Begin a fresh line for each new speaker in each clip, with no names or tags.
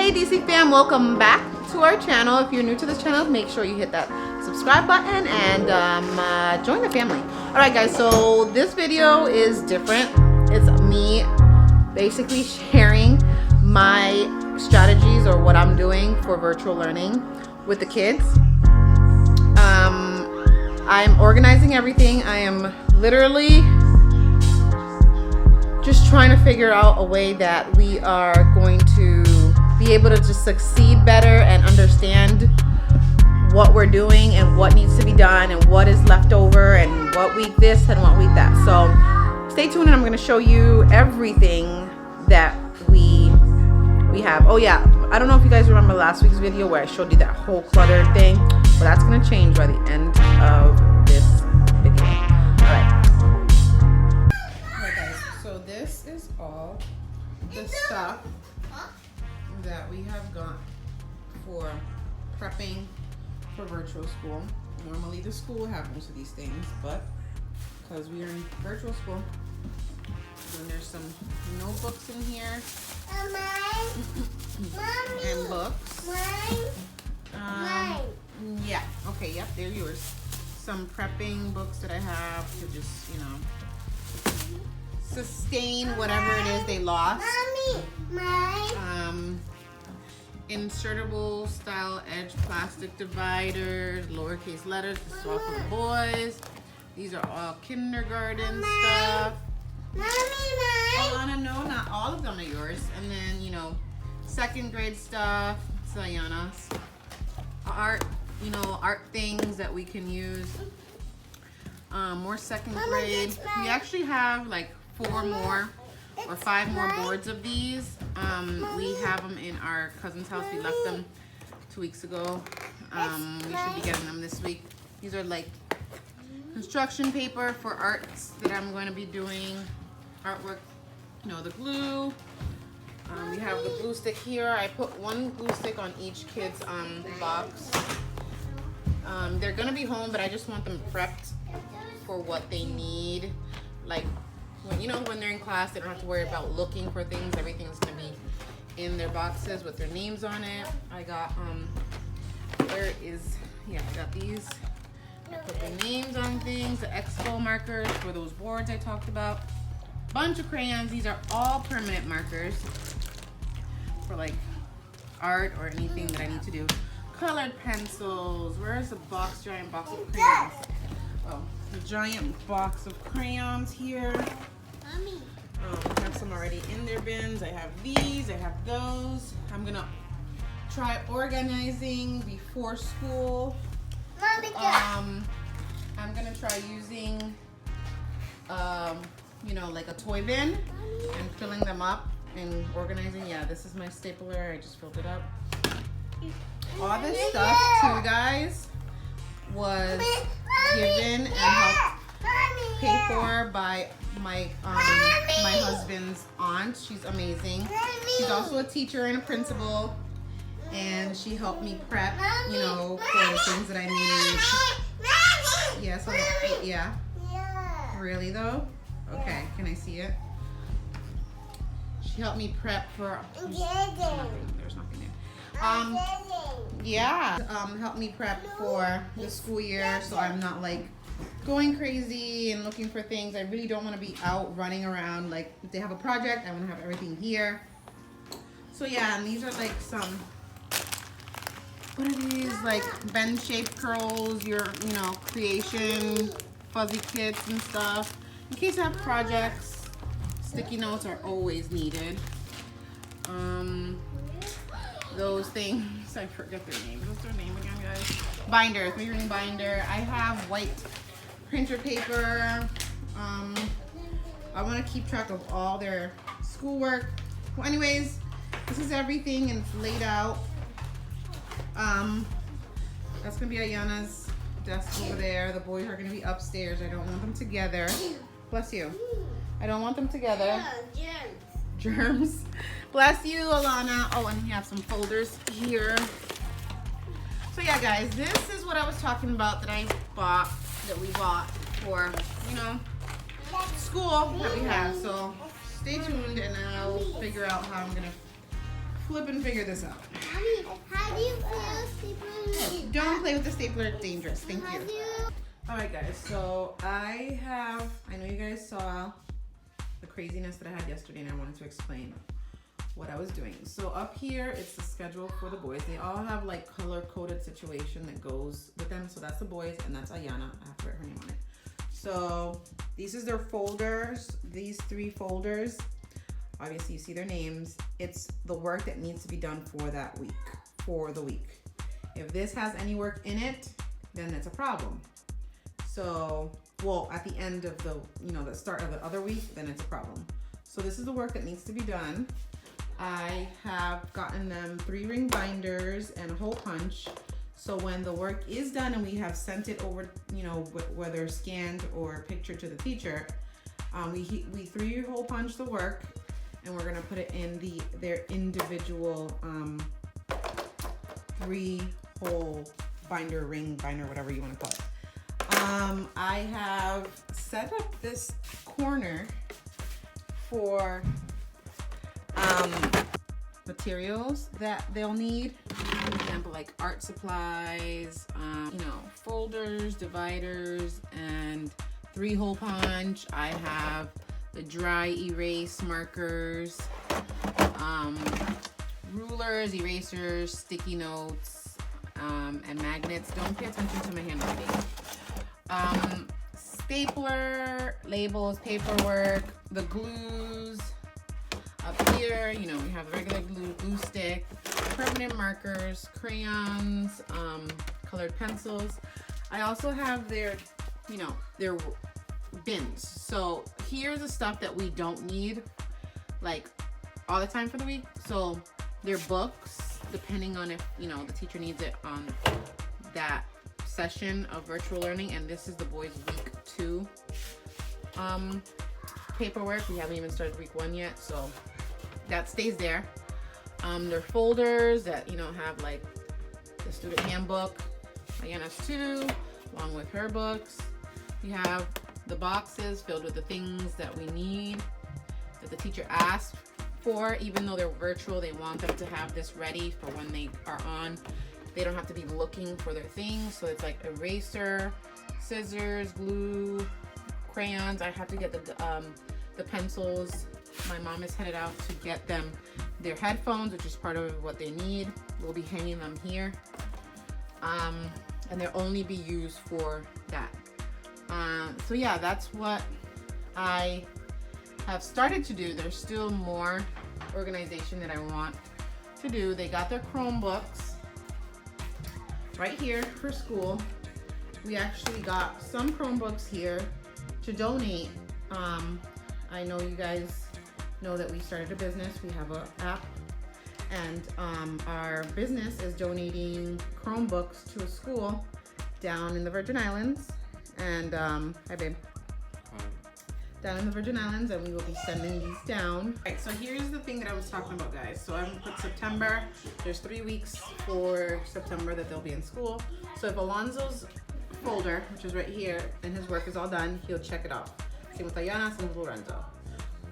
Hey DC fam, welcome back to our channel. If you're new to this channel, make sure you hit that subscribe button and join the family. Alright guys, so this video is different. It's me basically sharing my strategies or what I'm doing for virtual learning with the kids. I'm organizing everything. I am literally just trying to figure out a way that we are going to be able to just succeed better and understand what we're doing and what needs to be done and what is left over and what week this and what week that. So stay tuned and I'm going to show you everything that we have. Oh yeah, I don't know if you guys remember last week's video where I showed you that whole cluttered thing, but that's going to change by the end of this video. Alright guys, so this is all the stuff that we have got for prepping for virtual school. Normally the school will have most of these things, but because we are in virtual school, then there's some notebooks in here and books. Yeah, okay, yep, they're yours. Some prepping books that I have to just, you know, sustain whatever it is they lost. Insertable style edge plastic dividers, lowercase letters, this is all for the boys. These are all kindergarten stuff. Alana, no, not all of them are yours. And then, you know, second grade stuff, it's Aiyana's. Art, you know, art things that we can use. More second grade. We actually have like 4 more or 5 more boards of these. We have them in our cousin's house. We left them 2 weeks ago. We should be getting them this week. These are like construction paper for arts that I'm going to be doing. Artwork, you know, the glue. We have the glue stick here. I put 1 glue stick on each kid's box. They're going to be home, but I just want them prepped for what they need. Like, when, you know, when they're in class, they don't have to worry about looking for things. Everything's gonna be in their boxes with their names on it. I got I got these. I put the names on things, the expo markers for those boards I talked about. Bunch of crayons. These are all permanent markers for like art or anything that I need to do. Colored pencils. Where's the giant box of crayons? Oh, the giant box of crayons here. I have some already in their bins. I have these, I have those. I'm gonna try organizing before school. I'm gonna try using you know, like a toy bin and filling them up and organizing. Yeah, this is my stapler. I just filled it up. All this stuff too, guys, was given and helped pay for by my husband's aunt. She's amazing. She's also a teacher and a principal, and she helped me prep, you know, for the things that I need. Yes, yeah. Really though? Okay, can I see it? She helped me prep for. There's nothing there. Yeah, help me prep for the school year, so I'm not like going crazy and looking for things. I really don't want to be out running around. Like, if they have a project, I want to have everything here. So yeah, and these are like some, what are these, like bend shaped curls, your, you know, creation fuzzy kits and stuff. In case I have projects, sticky notes are always needed. Those things, I forget their names. What's their name again, guys? Binder, 3-ring binder. I have white printer paper. I want to keep track of all their schoolwork. Well, anyways, this is everything and it's laid out. That's gonna be Aiyana's desk over there. The boys are gonna be upstairs. I don't want them together. Bless you. I don't want them together. Germs. Bless you, Alana. Oh, and we have some folders here. So yeah, guys, this is what I was talking about that we bought for, you know, school that we have. So stay tuned and I'll figure out how I'm gonna flip and figure this out.
Mommy, how do you play a stapler?
Don't play with the stapler, it's dangerous. Thank you.
How do you?
Alright guys, so I know you guys saw the craziness that I had yesterday and I wanted to explain what I was doing. So up here, it's the schedule for the boys. They all have like color-coded situation that goes with them. So that's the boys and that's Aiyana. I have to write her name on it. So these is their folders, these 3 folders. Obviously you see their names. It's the work that needs to be done for that week, for the week. If this has any work in it, then it's a problem. So, well, at the end of the, the start of the other week, then it's a problem. So this is the work that needs to be done. I have gotten them 3 ring binders and a hole punch. So when the work is done and we have sent it over, whether scanned or pictured to the teacher, we 3 hole punch the work and we're gonna put it in their individual 3 hole binder, ring binder, whatever you wanna call it. I have set up this corner for materials that they'll need. For example, like art supplies, folders, dividers, and 3 hole punch. I have the dry erase markers, rulers, erasers, sticky notes, and magnets. Don't pay attention to my handwriting. Stapler, labels, paperwork, the glues. Up here, we have the regular glue stick, permanent markers, crayons, colored pencils. I also have their bins. So here's the stuff that we don't need, like all the time for the week. So their books, depending on if, the teacher needs it on that session of virtual learning. And this is the boys' week 2 paperwork. We haven't even started week 1 yet, so that stays there. Their folders that have like the student handbook, Aiyana's too, along with her books. We have the boxes filled with the things that we need that the teacher asked for. Even though they're virtual, they want them to have this ready for when they are on. They don't have to be looking for their things. So it's like eraser, scissors, glue, crayons. I have to get the pencils. My mom is headed out to get them their headphones, which is part of what they need. We'll be hanging them here. And they'll only be used for that. So yeah, that's what I have started to do. There's still more organization that I want to do. They got their Chromebooks right here for school. We actually got some Chromebooks here to donate. I know you guys know that we started a business. We have an app, and our business is donating Chromebooks to a school down in the Virgin Islands. And hi babe.
Hi.
Down in the Virgin Islands, and we will be sending these down. All right, so here's the thing that I was talking about, guys. So I'm gonna put September. There's 3 weeks for September that they'll be in school. So if Alonzo's folder, which is right here, and his work is all done, he'll check it off. Same with Aiyana, same with Lorenzo.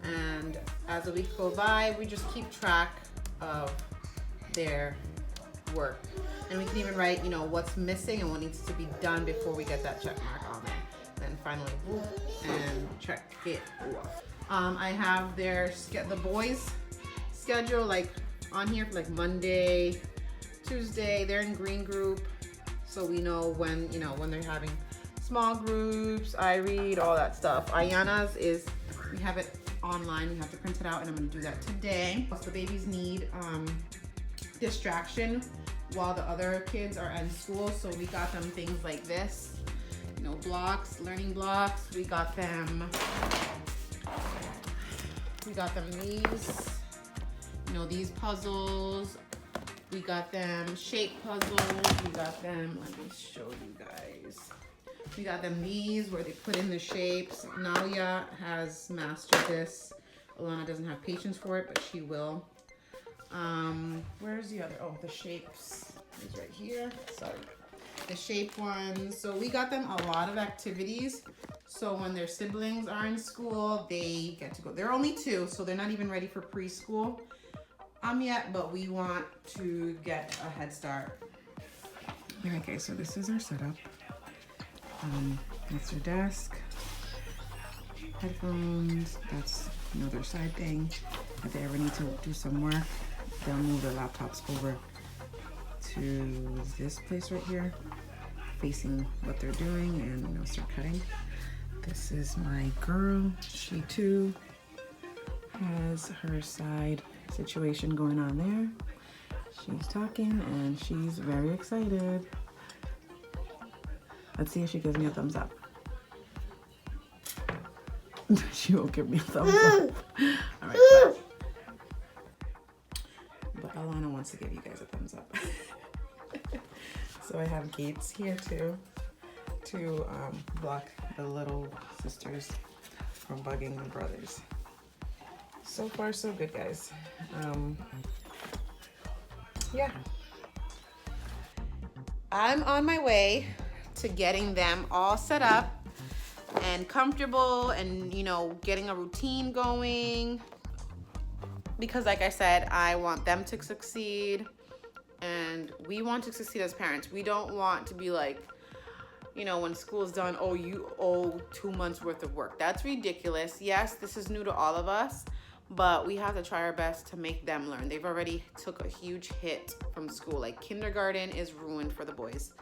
And as the weeks go by, we just keep track of their work. And we can even write, what's missing and what needs to be done before we get that check mark on there. Then finally, whoop, and check it off. I have the boys' schedule like on here for like Monday, Tuesday. They're in green group, so we know when they're having small groups. I read all that stuff. Aiyana's is, we have it online. We have to print it out, and I'm gonna do that today. Also, the babies need distraction while the other kids are in school, so we got them things like this, blocks, learning blocks. We got them these puzzles. We got them shape puzzles. We got them, let me show you guys. We got them these where they put in the shapes. Nahlia has mastered this. Alana doesn't have patience for it, but she will. Where's the other? Oh, the shapes is right here. Sorry. The shape ones. So we got them a lot of activities. So when their siblings are in school, they get to go. They're only 2, so they're not even ready for preschool. yet, but we want to get a head start. Okay, so this is our setup. That's your desk, headphones, that's another side thing. If they ever need to do some work, they'll move their laptops over to this place right here, facing what they're doing, and start cutting. This is my girl. She too has her side situation going on there. She's talking and she's very excited. Let's see if she gives me a thumbs up. She won't give me a thumbs up. All right, but Alana wants to give you guys a thumbs up. So I have gates here too to block the little sisters from bugging the brothers. So far, so good, guys. Yeah. I'm on my way to getting them all set up and comfortable and, getting a routine going. Because like I said, I want them to succeed and we want to succeed as parents. We don't want to be like, when school's done, oh, you owe 2 months worth of work. That's ridiculous. Yes, this is new to all of us, but we have to try our best to make them learn. They've already took a huge hit from school. Like kindergarten is ruined for the boys.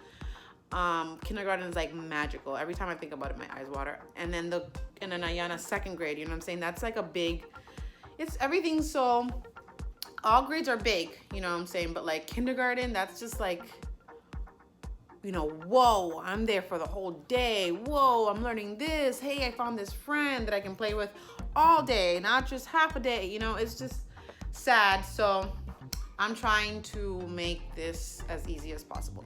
Kindergarten is like magical. Every time I think about it, my eyes water. And then Aiyana, second grade, you know what I'm saying? That's like a big, it's everything. So all grades are big, you know what I'm saying? But like kindergarten, that's just like, whoa, I'm there for the whole day. Whoa, I'm learning this. Hey, I found this friend that I can play with all day, not just half a day. It's just sad. So I'm trying to make this as easy as possible.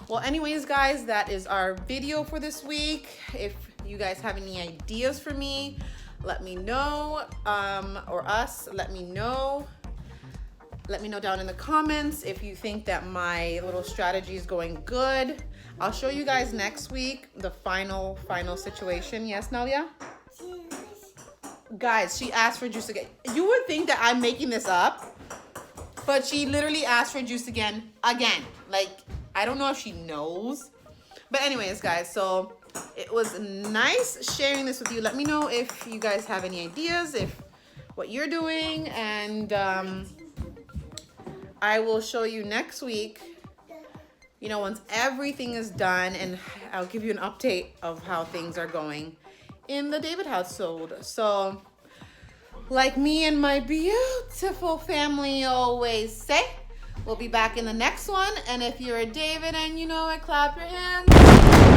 Well, anyways, guys, that is our video for this week. If you guys have any ideas for me, let me know, or us, let me know. Let me know down in the comments if you think that my little strategy is going good. I'll show you guys next week the final situation. Yes, Nahlia? Guys, she asked for juice again. You would think that I'm making this up, but she literally asked for juice again. Like, I don't know if she knows. But anyways, guys, so it was nice sharing this with you. Let me know if you guys have any ideas, if what you're doing, and I will show you next week, once everything is done, and I'll give you an update of how things are going in the David household. So, like me and my beautiful family always say, we'll be back in the next one. And if you're a David and you know it, clap your hands.